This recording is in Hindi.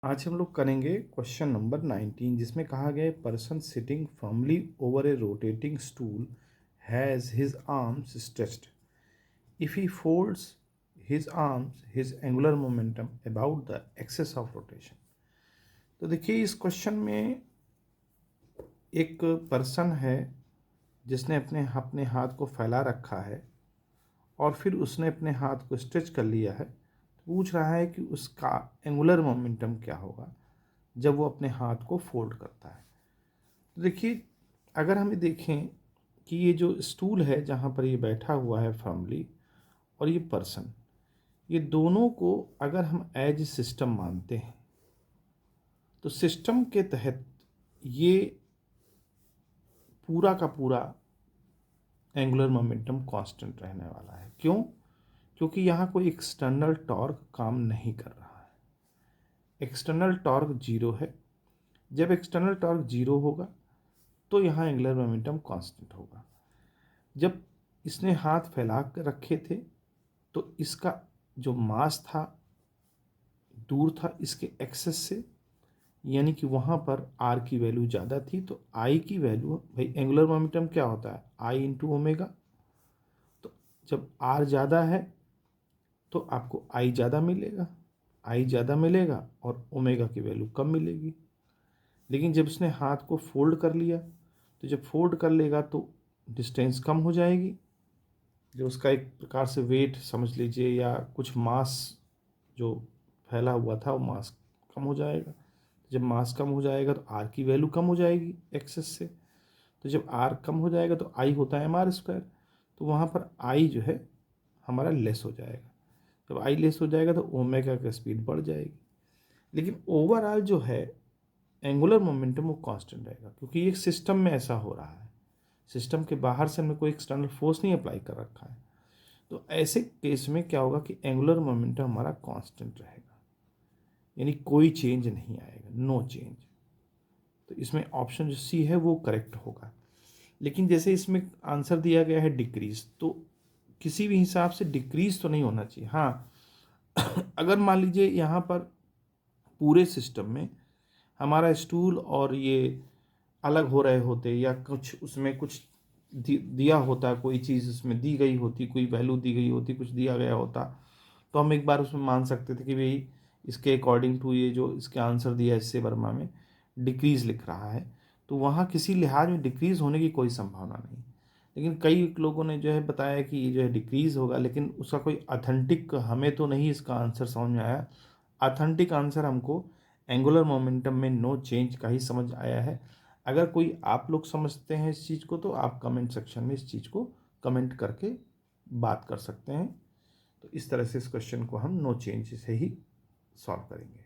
आज हम लोग करेंगे क्वेश्चन नंबर 19 जिसमें कहा गया है person sitting firmly over a rotating stool has his arms stretched if he folds his arms his angular momentum about the axis of rotation. तो देखिए इस क्वेश्चन में एक पर्सन है जिसने अपने अपने हाथ को फैला रखा है और फिर उसने अपने हाथ को स्ट्रेच कर लिया है। पूछ रहा है कि उसका एंगुलर मोमेंटम क्या होगा जब वो अपने हाथ को फोल्ड करता है। तो देखिए अगर हमें देखें कि ये जो स्टूल है जहाँ पर ये बैठा हुआ है फर्मली और ये पर्सन, ये दोनों को अगर हम एज सिस्टम मानते हैं तो सिस्टम के तहत ये पूरा का पूरा एंगुलर मोमेंटम कांस्टेंट रहने वाला है। क्यों? क्योंकि यहाँ कोई एक्सटर्नल टॉर्क काम नहीं कर रहा है। एक्सटर्नल टॉर्क जीरो है। जब एक्सटर्नल टॉर्क जीरो होगा तो यहाँ एंगुलर मोमेंटम कांस्टेंट होगा। जब इसने हाथ फैला कर रखे थे तो इसका जो मास था दूर था इसके एक्सेस से, यानी कि वहाँ पर आर की वैल्यू ज़्यादा थी। तो आई की वैल्यू, भाई एंगुलर मोमेंटम क्या होता है? आई इंटू ओमेगा। तो जब आर ज़्यादा है तो आपको आई ज़्यादा मिलेगा, आई ज़्यादा मिलेगा और ओमेगा की वैल्यू कम मिलेगी। लेकिन जब इसने हाथ को फोल्ड कर लिया तो जब फोल्ड कर लेगा तो डिस्टेंस कम हो जाएगी। जो उसका एक प्रकार से वेट समझ लीजिए या कुछ मास जो फैला हुआ था वो मास कम हो जाएगा। जब मास कम हो जाएगा तो आर की वैल्यू कम हो जाएगी एक्सेस से। तो जब आर कम हो जाएगा तो आई होता है एम आर स्क्वायर। तो वहाँ पर आई जो है हमारा लेस हो जाएगा। जब आई लेस हो जाएगा तो ओमेगा का स्पीड बढ़ जाएगी। लेकिन ओवरऑल जो है एंगुलर मोमेंटम वो कांस्टेंट रहेगा, क्योंकि ये सिस्टम में ऐसा हो रहा है। सिस्टम के बाहर से हमने कोई एक्सटर्नल फोर्स नहीं अप्लाई कर रखा है। तो ऐसे केस में क्या होगा कि एंगुलर मोमेंटम हमारा कांस्टेंट रहेगा, यानी कोई चेंज नहीं आएगा, नो चेंज। तो इसमें ऑप्शन जो सी है वो करेक्ट होगा। लेकिन जैसे इसमें आंसर दिया गया है डिक्रीज, तो किसी भी हिसाब से डिक्रीज तो नहीं होना चाहिए। हाँ अगर मान लीजिए यहाँ पर पूरे सिस्टम में हमारा स्टूल और ये अलग हो रहे होते या कुछ उसमें कुछ दिया होता, कोई चीज़ उसमें दी गई होती, कोई वैल्यू दी गई होती, कुछ दिया गया होता, तो हम एक बार उसमें मान सकते थे कि भाई इसके अकॉर्डिंग टू ये जो इसके आंसर दिया इससे वर्मा में डिक्रीज़ लिख रहा है, तो वहाँ किसी लिहाज में डिक्रीज़ होने की कोई संभावना नहीं। लेकिन कई लोगों ने जो है बताया कि ये जो है डिक्रीज़ होगा, लेकिन उसका कोई अथेंटिक हमें तो नहीं इसका आंसर समझ में आया। अथेंटिक आंसर हमको एंगुलर मोमेंटम में नो चेंज का ही समझ आया है। अगर कोई आप लोग समझते हैं इस चीज़ को तो आप कमेंट सेक्शन में इस चीज़ को कमेंट करके बात कर सकते हैं। तो इस तरह से इस क्वेश्चन को हम नो चेंज से ही सॉल्व करेंगे।